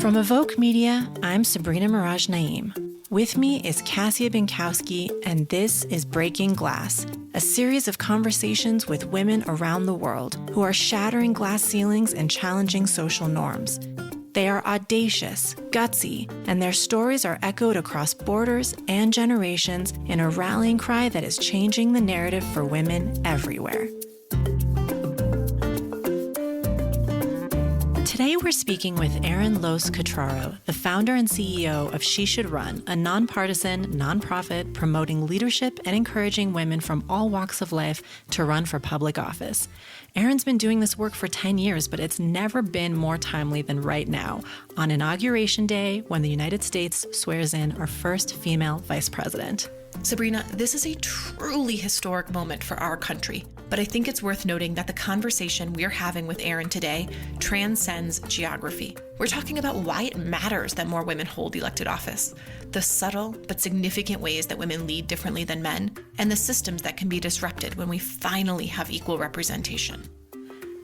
From Evoke Media, I'm Sabrina Mirage Naim. With me is Cassia Binkowski, and this is Breaking Glass, a series of conversations with women around the world who are shattering glass ceilings and challenging social norms. They are audacious, gutsy, and their stories are echoed across borders and generations in a rallying cry that is changing the narrative for women everywhere. Today we're speaking with Erin Loos-Catraro, the founder and CEO of She Should Run, a nonpartisan nonprofit promoting leadership and encouraging women from all walks of life to run for public office. Erin's been doing this work for 10 years, but it's never been more timely than right now, on Inauguration Day, when the United States swears in our first female vice president. Sabrina, this is a truly historic moment for our country, but I think it's worth noting that the conversation we're having with Erin today transcends geography. We're talking about why it matters that more women hold elected office, the subtle but significant ways that women lead differently than men, and the systems that can be disrupted when we finally have equal representation.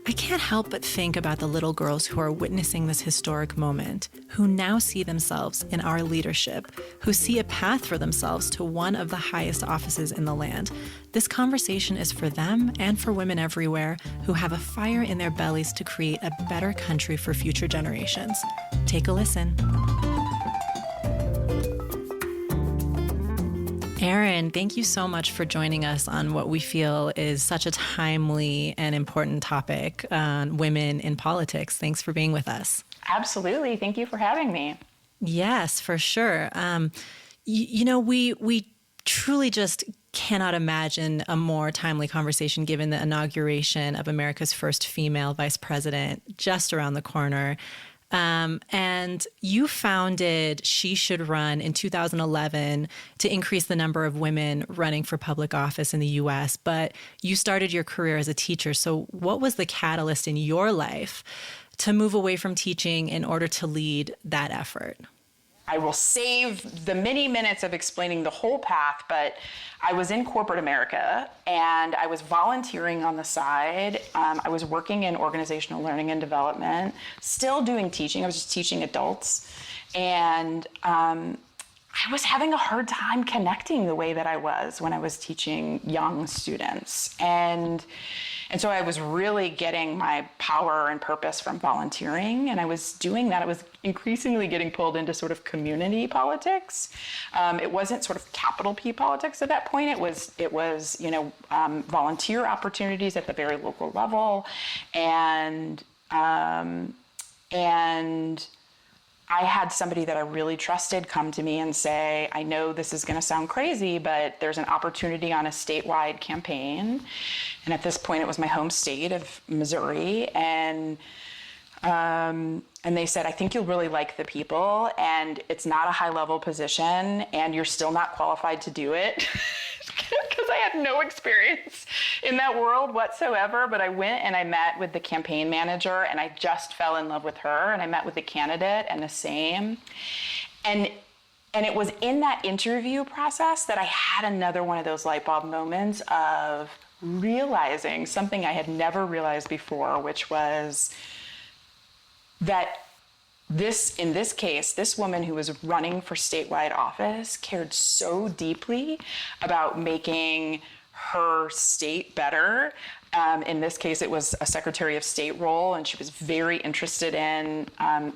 I can't help but think about the little girls who are witnessing this historic moment, who now see themselves in our leadership, who see a path for themselves to one of the highest offices in the land. This conversation is for them and for women everywhere who have a fire in their bellies to create a better country for future generations. Take a listen. Erin, thank you so much for joining us on what we feel is such a timely and important topic on women in politics. Thanks for being with us. Absolutely. Thank you for having me. Yes, for sure. We truly just cannot imagine a more timely conversation given the inauguration of America's first female vice president just around the corner. And you founded She Should Run in 2011 to increase the number of women running for public office in the U.S., but you started your career as a teacher. So what was the catalyst in your life to move away from teaching in order to lead that effort? I will save the many minutes of explaining the whole path, but I was in corporate America and I was volunteering on the side. I was working in organizational learning and development, still doing teaching. I was just teaching adults. And I was having a hard time connecting the way that I was when I was teaching young students. And so I was really getting my power and purpose from volunteering, and I was doing that. I was increasingly getting pulled into sort of community politics. It wasn't sort of capital P politics at that point. It was volunteer opportunities at the very local level, and I had somebody that I really trusted come to me and say, I know this is going to sound crazy, but there's an opportunity on a statewide campaign. And at this point, it was my home state of Missouri. And they said, I think you'll really like the people, and it's not a high-level position, and you're still not qualified to do it. Because I had no experience in that world whatsoever, but I went and I met with the campaign manager, and I just fell in love with her, and I met with the candidate, and the same. And it was in that interview process that I had another one of those light bulb moments of realizing something I had never realized before, which was that in this case, this woman who was running for statewide office cared so deeply about making her state better. In this case, it was a Secretary of State role, and she was very interested in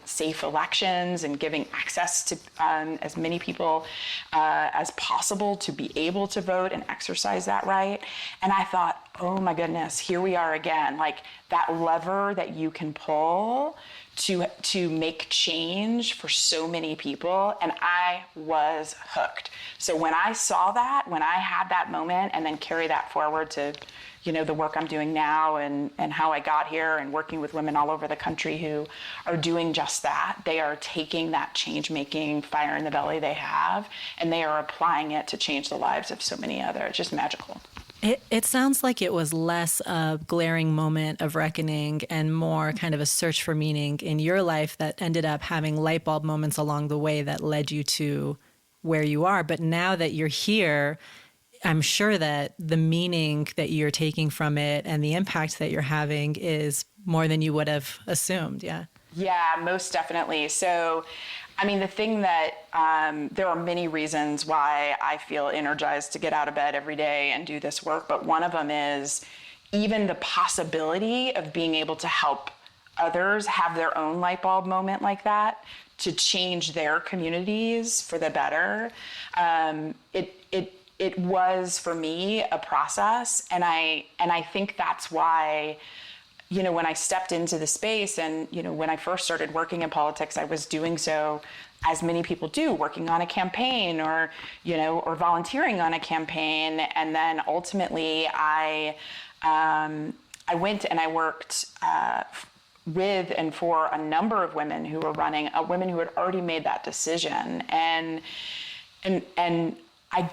safe elections and giving access to as many people as possible to be able to vote and exercise that right. And I thought, oh my goodness, here we are again, like that lever that you can pull to make change for so many people, and I was hooked. So when I saw that, when I had that moment, and then carry that forward to, the work I'm doing now and how I got here and working with women all over the country who are doing just that. They are taking that change-making fire in the belly they have, and they are applying it to change the lives of so many others. It's just magical. It sounds like it was less a glaring moment of reckoning and more kind of a search for meaning in your life that ended up having light bulb moments along the way that led you to where you are. But now that you're here, I'm sure that the meaning that you're taking from it and the impact that you're having is more than you would have assumed. Yeah. Yeah, most definitely. So, I mean, the thing that there are many reasons why I feel energized to get out of bed every day and do this work, but one of them is even the possibility of being able to help others have their own light bulb moment like that to change their communities for the better. It was for me a process, and I think that's why, you know, when I stepped into the space and, you know, when I first started working in politics, I was doing so as many people do, working on a campaign or, you know, or volunteering on a campaign. And then ultimately I went and I worked with and for a number of women who were running, women who had already made that decision. And I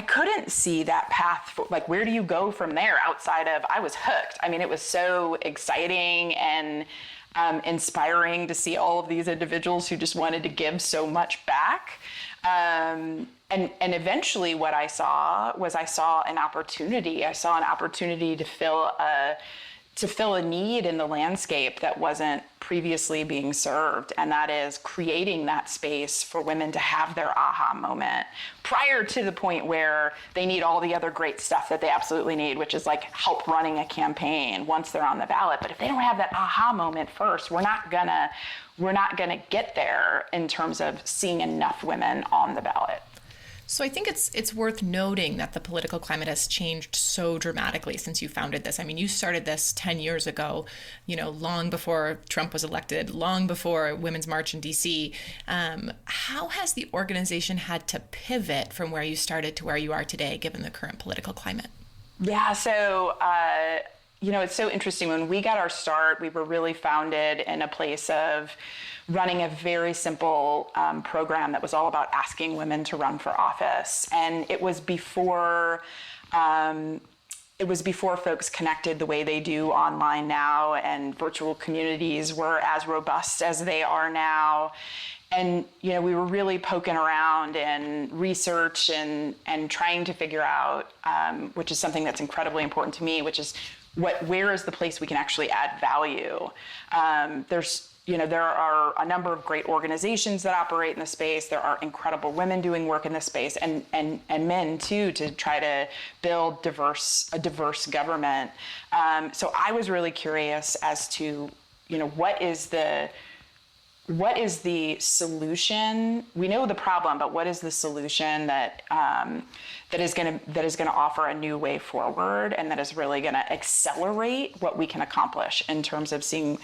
couldn't see that path for, like, where do you go from there outside of, I was hooked. I mean, it was so exciting and inspiring to see all of these individuals who just wanted to give so much back. And eventually what I saw an opportunity. I saw an opportunity to fill a need in the landscape that wasn't previously being served, and that is creating that space for women to have their aha moment prior to the point where they need all the other great stuff that they absolutely need, which is like help running a campaign once they're on the ballot. But if they don't have that aha moment first, we're not gonna get there in terms of seeing enough women on the ballot. So I think it's worth noting that the political climate has changed so dramatically since you founded this. I mean, you started this 10 years ago, you know, long before Trump was elected, long before Women's March in DC. How has the organization had to pivot from where you started to where you are today, given the current political climate? Yeah, so, you know, it's so interesting. When we got our start, we were really founded in a place of running a very simple program that was all about asking women to run for office. And it was before folks connected the way they do online now, and virtual communities were as robust as they are now. And, you know, we were really poking around in research and trying to figure out, which is something that's incredibly important to me, which is where is the place we can actually add value? There are a number of great organizations that operate in the space. There are incredible women doing work in this space, and men too, to try to build a diverse government. So I was really curious as to, you know, what is the solution? We know the problem, but what is the solution that is going to offer a new way forward, and that is really going to accelerate what we can accomplish in terms of seeing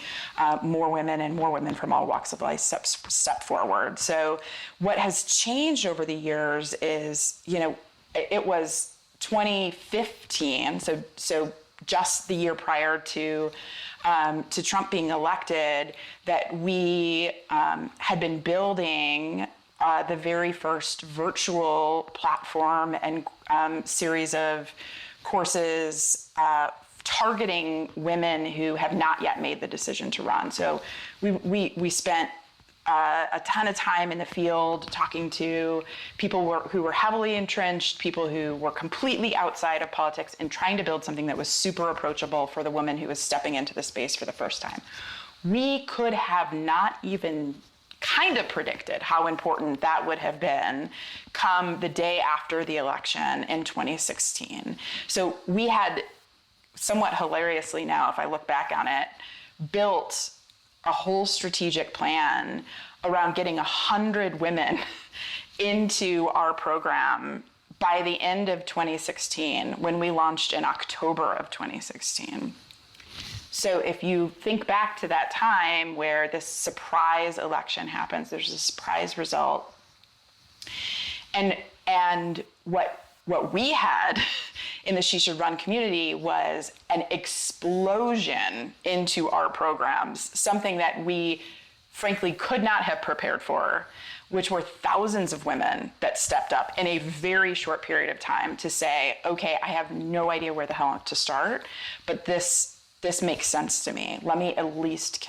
more women from all walks of life step forward. So what has changed over the years is, you know, it was 2015, so just the year prior to Trump being elected, that we had been building the very first virtual platform and series of courses targeting women who have not yet made the decision to run. So we spent a ton of time in the field talking to people who were heavily entrenched, people who were completely outside of politics, and trying to build something that was super approachable for the woman who was stepping into the space for the first time. We could have not even kind of predicted how important that would have been come the day after the election in 2016. So we had, somewhat hilariously now, if I look back on it, built a whole strategic plan around getting 100 women into our program by the end of 2016, when we launched in October of 2016. So if you think back to that time where this surprise election happens, there's a surprise result. And what we had in the She Should Run community was an explosion into our programs, something that we frankly could not have prepared for, which were thousands of women that stepped up in a very short period of time to say, okay, I have no idea where the hell to start, but this makes sense to me. Let me at least